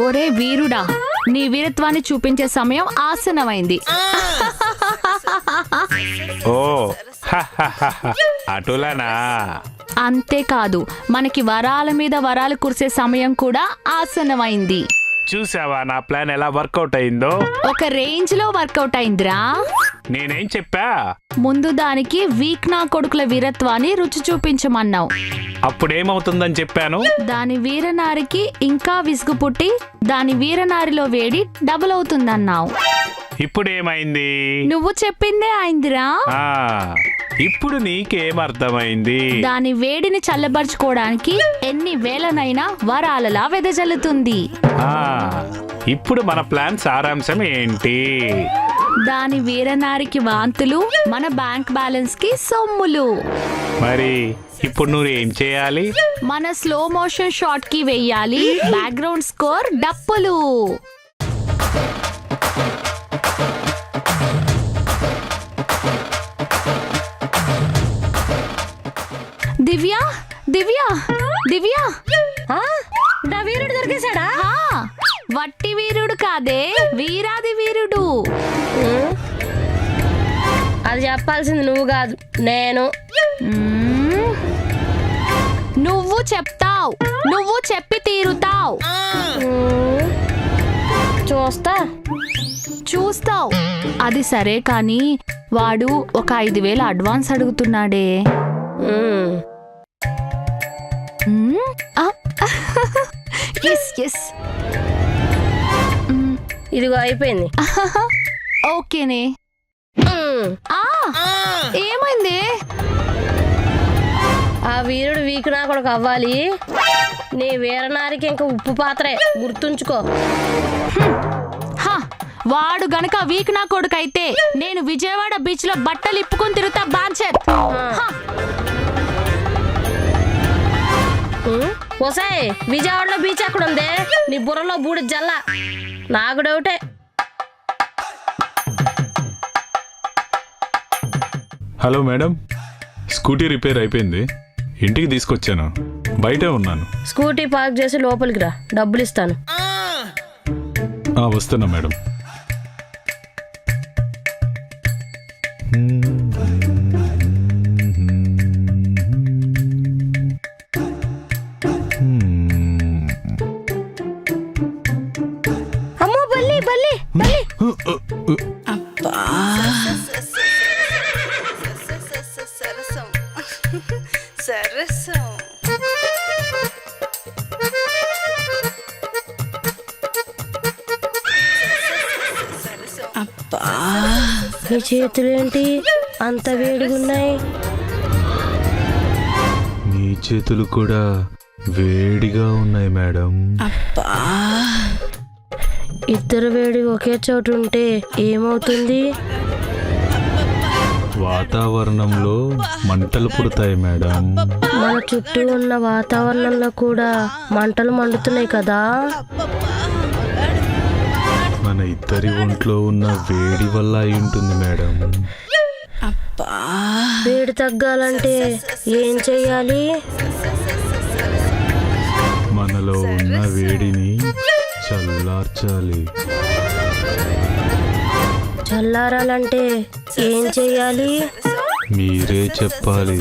ఒరే వీరుడా, నీ వీరత్వాన్ని చూపించే సమయం ఆసన్నమైంది. ఓ అటులనా? అంతేకాదు, మనకి వరాల మీద వరాలు కురిసే సమయం కూడా ఆసన్నమైంది. చూసావా నా ప్లాన్ ఎలా వర్కౌట్ అయిందో? ఒక రేంజ్ లో వర్కౌట్ అయిందిరా. నేనేం చెప్పా? ముందు దానికి వీక్ నా కొడుకుల వీరత్వాన్ని రుచి చూపించమన్నావు. అప్పుడేమవుతుందని చెప్పాను? దాని వీరనారికి ఇంకా విసుగు పుట్టి దాని వీరనారిలో వేడి డబుల్ అవుతుందన్నావు. ఇప్పుడేమైంది? నువ్వు చెప్పిందే అయిందిరా. ఇప్పుడు నీకేమర్థమైంది? దాని వేడిని చల్లబరుచుకోవడానికి ఎన్ని వేలనైనా వరాలలా వెదజల్లుతుంది. ఇప్పుడు మన ప్లాన్ సారాంశం ఏంటి? దాని వీరనారికి వాంతులు, మన బ్యాంక్ బ్యాలెన్స్ కి సొమ్ములు. మరి ఇప్పుడు నువ్వు ఏం చేయాలి? మన స్లో మోషన్ షాట్ కి వెయ్యాలి బ్యాక్గ్రౌండ్ స్కోర్ డప్పులు. దివ్య దివ్య దివ్య, నా వీరుడు దొరికేశాడా? వట్టి వీరుడు కాదే, వీరాది వీరుడు. అది చెప్పాల్సింది నువ్వు కాదు, నేను. నువ్వు చెప్తావు, నువ్వు చెప్పి తీరుతావు. చూస్తావు. అది సరే కాని వాడు ఒక 5,000 అడ్వాన్స్ అడుగుతున్నాడే. ఇదిగో అయిపోయింది. ఓకేనే. ఏమైంది? ఆ వీరుడు వీక్ నా కొడుకు అవ్వాలి. నీ వీరనారికి ఇంకా ఉప్పు పాత్రే, గుర్తుంచుకో. వాడు గనక వీక్ నా కొడుకు అయితే నేను విజయవాడ బీచ్ లో బట్టలు ఇప్పుకొని తిరుగుతా బాంచర్. ఓసాయ్, విజయవాడలో బీచ్ ఎక్కడ ఉంది? నీ బుర్రలో బూడి జల్ల. నాకు డౌటే. హలో మేడం, స్కూటీ రిపేర్ అయిపోయింది, ఇంటికి తీసుకొచ్చాను, బయటే ఉన్నాను. స్కూటీ పార్క్ చేసి లోపలికి రా, డబ్బులు ఇస్తాను. వస్తున్నా మేడం. అమ్మో బల్లి బల్లి బల్లి. ఈ చేతులేంటి అంత వేడిగున్నాయి? మీ చేతులు కూడా వేడిగా ఉన్నాయి మేడం. ఇద్దరు వేడి ఒకే చోటు ఉంటే ఏమవుతుంది? వాతావరణంలో మంటలు పుడతాయి మేడం. మన చుట్టూ ఉన్న వాతావరణంలో కూడా మంటలు మండుతున్నాయి కదా. మన ఇద్దరి ఒంట్లో ఉన్న వేడి వల్ల అయి ఉంటుంది మేడం. వేడి తగ్గాలంటే ఏం చెయ్యాలి? మనలో ఉన్న వేడిని చల్లార్చాలి. చల్లారాలంటే ఏం చెయ్యాలి? మీరే చెప్పాలి.